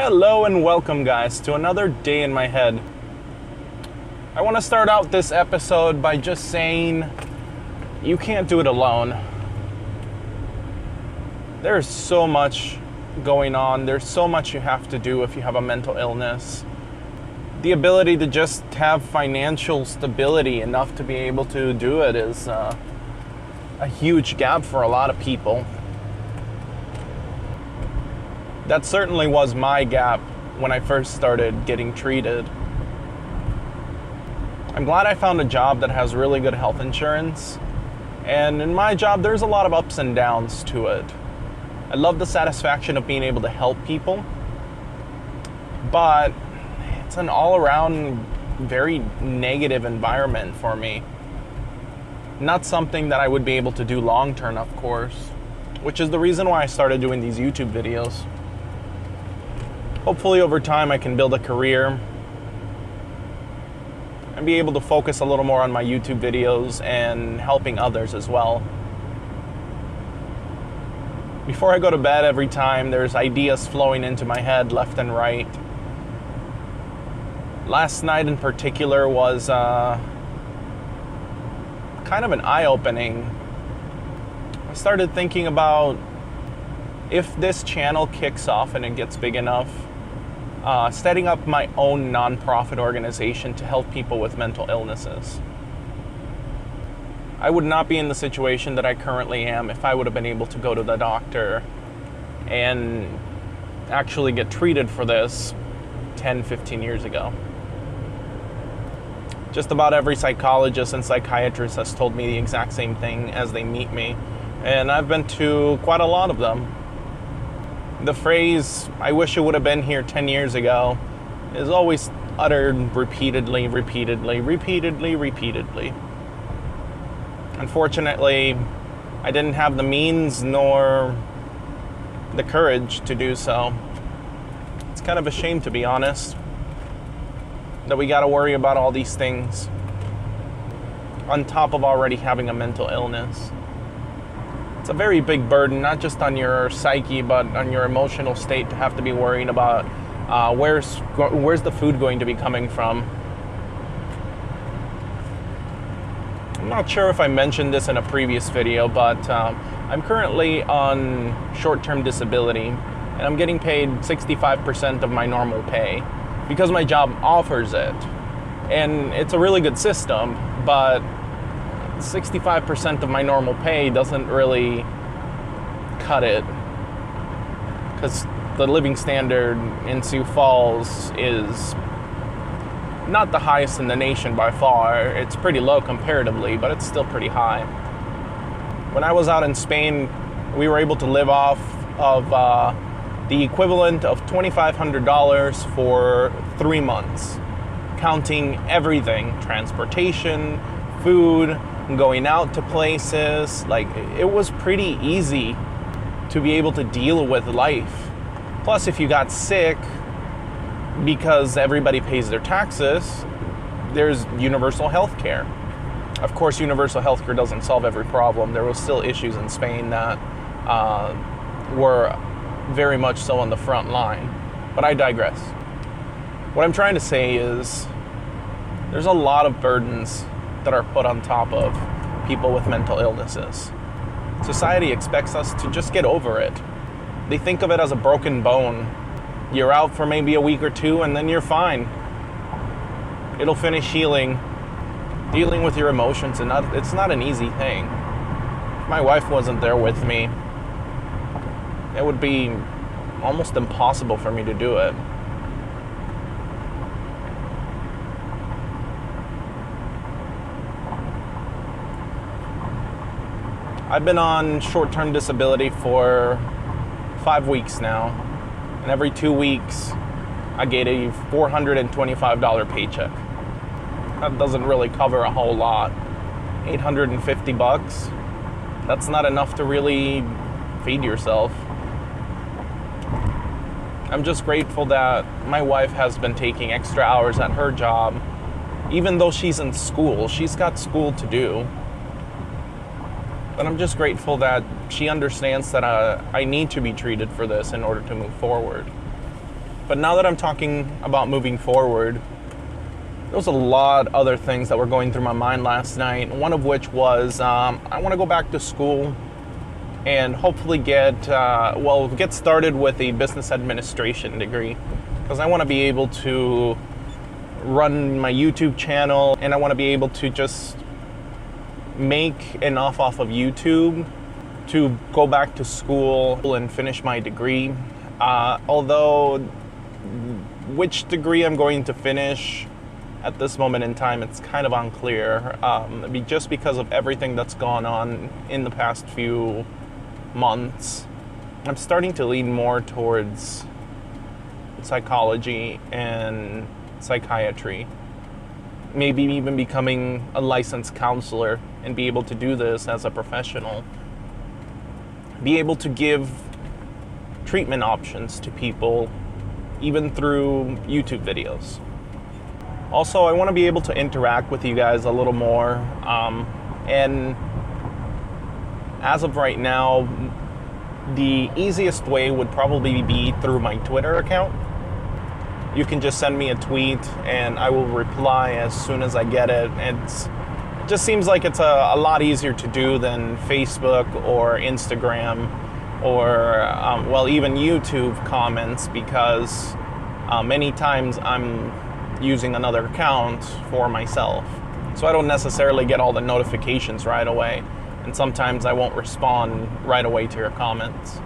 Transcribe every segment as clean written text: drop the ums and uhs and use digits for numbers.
Hello and welcome, guys, to another day in my head. I want to start out this episode by just saying you can't do it alone. There's so much going on. There's so much you have to do if you have a mental illness. The ability to just have financial stability enough to be able to do it is a huge gap for a lot of people. That certainly was my gap when I first started getting treated. I'm glad I found a job that has really good health insurance. And in my job, there's a lot of ups and downs to it. I love the satisfaction of being able to help people. But it's an all-around very negative environment for me. Not something that I would be able to do long-term, of course. Which is the reason why I started doing these YouTube videos. Hopefully over time I can build a career and be able to focus a little more on my YouTube videos and helping others as well. Before I go to bed every time, there's ideas flowing into my head left and right. Last night in particular was kind of an eye-opening. I started thinking about if this channel kicks off and it gets big enough, setting up my own nonprofit organization to help people with mental illnesses. I would not be in the situation that I currently am if I would have been able to go to the doctor and actually get treated for this 10, 15 years ago. Just about every psychologist and psychiatrist has told me the exact same thing as they meet me, and I've been to quite a lot of them. The phrase, "I wish it would have been here 10 years ago," is always uttered repeatedly. Unfortunately, I didn't have the means nor the courage to do so. It's kind of a shame, to be honest, that we got to worry about all these things on top of already having a mental illness. It's a very big burden, not just on your psyche, but on your emotional state, to have to be worrying about where's the food going to be coming from. I'm not sure if I mentioned this in a previous video, but I'm currently on short-term disability, and I'm getting paid 65% of my normal pay because my job offers it. And it's a really good system, but 65% of my normal pay doesn't really cut it, because the living standard in Sioux Falls is not the highest in the nation by far. It's pretty low comparatively, but it's still pretty high. When I was out in Spain, we were able to live off of the equivalent of $2,500 for 3 months, counting everything: transportation, food, going out to places. Like, it was pretty easy to be able to deal with life. Plus, if you got sick, because everybody pays their taxes, there's universal health care. Of course, universal health care doesn't solve every problem. There were still issues in Spain that were very much so on the front line. But I digress. What I'm trying to say is there's a lot of burdens that are put on top of people with mental illnesses. Society expects us to just get over it. They think of it as a broken bone. You're out for maybe a week or two and then you're fine. It'll finish healing. Dealing with your emotions, and it's not an easy thing. If my wife wasn't there with me, it would be almost impossible for me to do it. I've been on short-term disability for 5 weeks now, and every 2 weeks I get a $425 paycheck. That doesn't really cover a whole lot. $850, that's not enough to really feed yourself. I'm just grateful that my wife has been taking extra hours at her job. Even though she's in school, she's got school to do. But I'm just grateful that she understands that I need to be treated for this in order to move forward. But now that I'm talking about moving forward, there was a lot of other things that were going through my mind last night, one of which was I want to go back to school and hopefully get started with a business administration degree, because I want to be able to run my YouTube channel, and I want to be able to just make enough off of YouTube to go back to school and finish my degree. Although which degree I'm going to finish at this moment in time, it's kind of unclear, just because of everything that's gone on in the past few months. I'm starting to lean more towards psychology and psychiatry. Maybe even becoming a licensed counselor and be able to do this as a professional. Be able to give treatment options to people, even through YouTube videos. Also, I want to be able to interact with you guys a little more. And as of right now, the easiest way would probably be through my Twitter account. You can just send me a tweet and I will reply as soon as I get it. It just seems like it's a lot easier to do than Facebook or Instagram or, even YouTube comments, because many times I'm using another account for myself. So I don't necessarily get all the notifications right away. And sometimes I won't respond right away to your comments.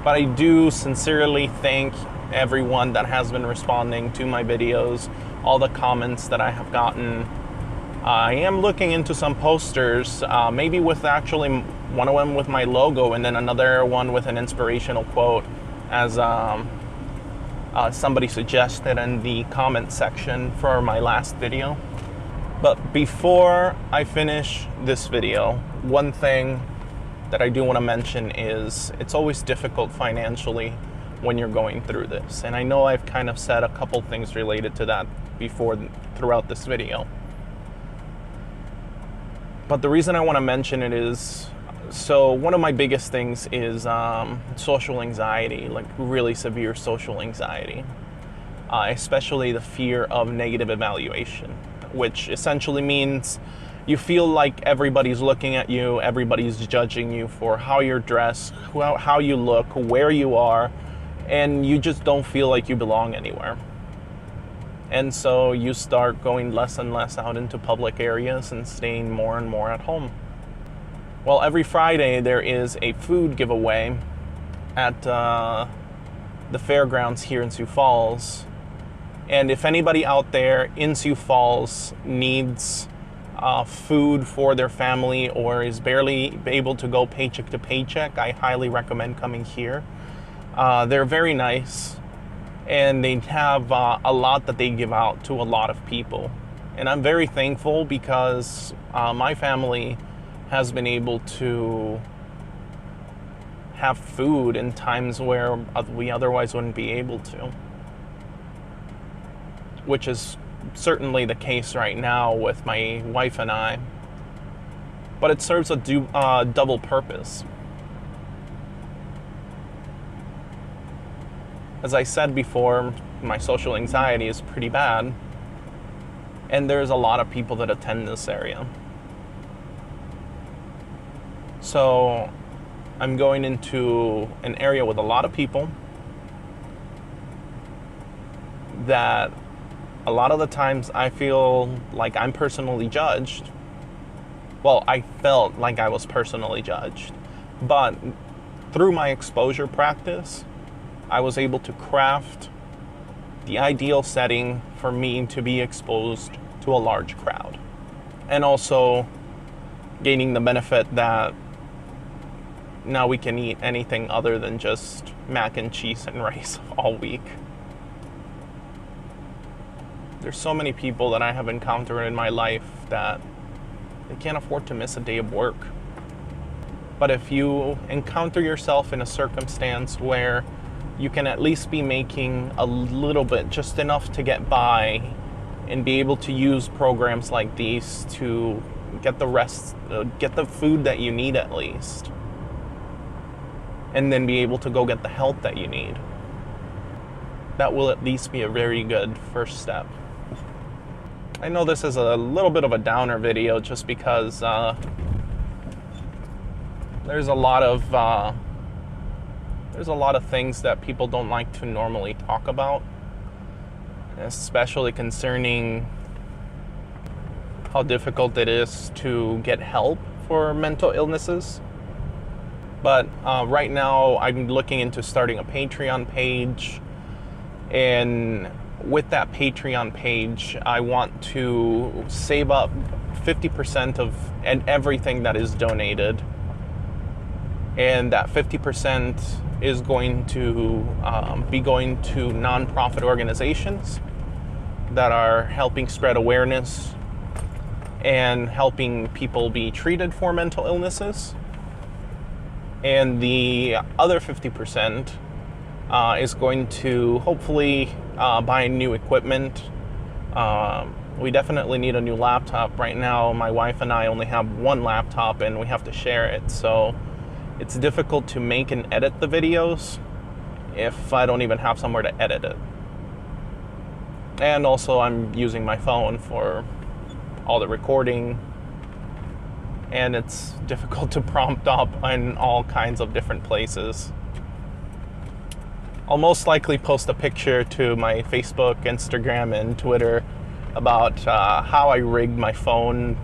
But I do sincerely thank everyone that has been responding to my videos, all the comments that I have gotten. I am looking into some posters, maybe with actually one of them with my logo and then another one with an inspirational quote, as somebody suggested in the comment section for my last video. But before I finish this video, one thing that I do want to mention is it's always difficult financially when you're going through this. And I know I've kind of said a couple things related to that before throughout this video. But the reason I want to mention it is, so one of my biggest things is social anxiety, like really severe social anxiety, especially the fear of negative evaluation, which essentially means you feel like everybody's looking at you, everybody's judging you for how you're dressed, how you look, where you are, and you just don't feel like you belong anywhere. And so you start going less and less out into public areas and staying more and more at home. Well, every Friday there is a food giveaway at the fairgrounds here in Sioux Falls. And if anybody out there in Sioux Falls needs food for their family or is barely able to go paycheck to paycheck, I highly recommend coming here. They're very nice, and they have a lot that they give out to a lot of people. And I'm very thankful because my family has been able to have food in times where we otherwise wouldn't be able to, which is certainly the case right now with my wife and I. But it serves a double purpose. As I said before, my social anxiety is pretty bad, and there's a lot of people that attend this area. So I'm going into an area with a lot of people that a lot of the times I feel like I'm personally judged. Well, I felt like I was personally judged. But through my exposure practice, I was able to craft the ideal setting for me to be exposed to a large crowd. And also gaining the benefit that now we can eat anything other than just mac and cheese and rice all week. There's so many people that I have encountered in my life that they can't afford to miss a day of work. But if you encounter yourself in a circumstance where you can at least be making a little bit, just enough to get by, and be able to use programs like these to get the food that you need at least, and then be able to go get the help that you need, that will at least be a very good first step. I know this is a little bit of a downer video just because there's a lot of things that people don't like to normally talk about, especially concerning how difficult it is to get help for mental illnesses. But right now I'm looking into starting a Patreon page, and with that Patreon page I want to save up 50% of everything that is donated, and that 50% is going to be going to nonprofit organizations that are helping spread awareness and helping people be treated for mental illnesses. And the other 50% is going to hopefully buy new equipment. We definitely need a new laptop. Right now, my wife and I only have one laptop and we have to share it. So it's difficult to make and edit the videos if I don't even have somewhere to edit it. And also I'm using my phone for all the recording, and it's difficult to prompt up in all kinds of different places. I'll most likely post a picture to my Facebook, Instagram, and Twitter about how I rigged my phone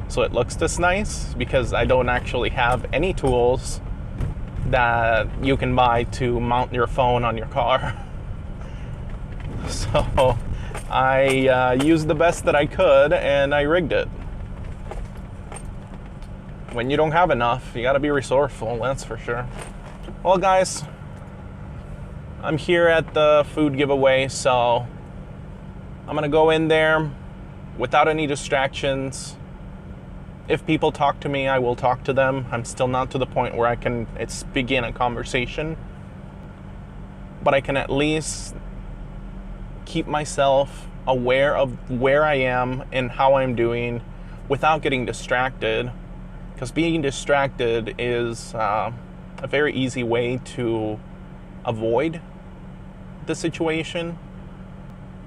so it looks this nice, because I don't actually have any tools that you can buy to mount your phone on your car. So I used the best that I could and I rigged it. When you don't have enough, you gotta be resourceful, that's for sure. Well guys, I'm here at the food giveaway, so I'm gonna go in there without any distractions. If people talk to me, I will talk to them. I'm still not to the point where I can begin a conversation, but I can at least keep myself aware of where I am and how I'm doing without getting distracted, because being distracted is a very easy way to avoid the situation,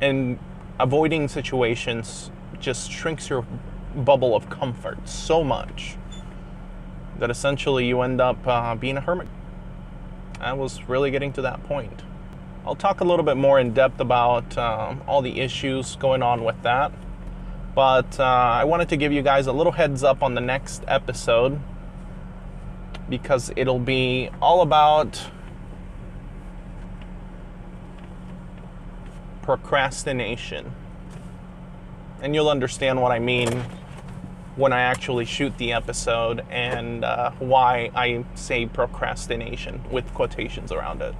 and avoiding situations just shrinks your bubble of comfort so much that essentially you end up being a hermit. I was really getting to that point. I'll talk a little bit more in depth about all the issues going on with that, but I wanted to give you guys a little heads up on the next episode, because it'll be all about procrastination. And you'll understand what I mean when I actually shoot the episode, and why I say procrastination with quotations around it.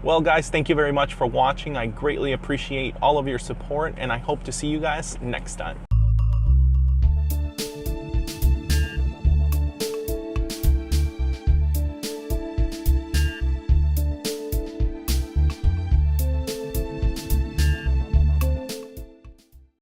Well guys, thank you very much for watching. I greatly appreciate all of your support, and I hope to see you guys next time.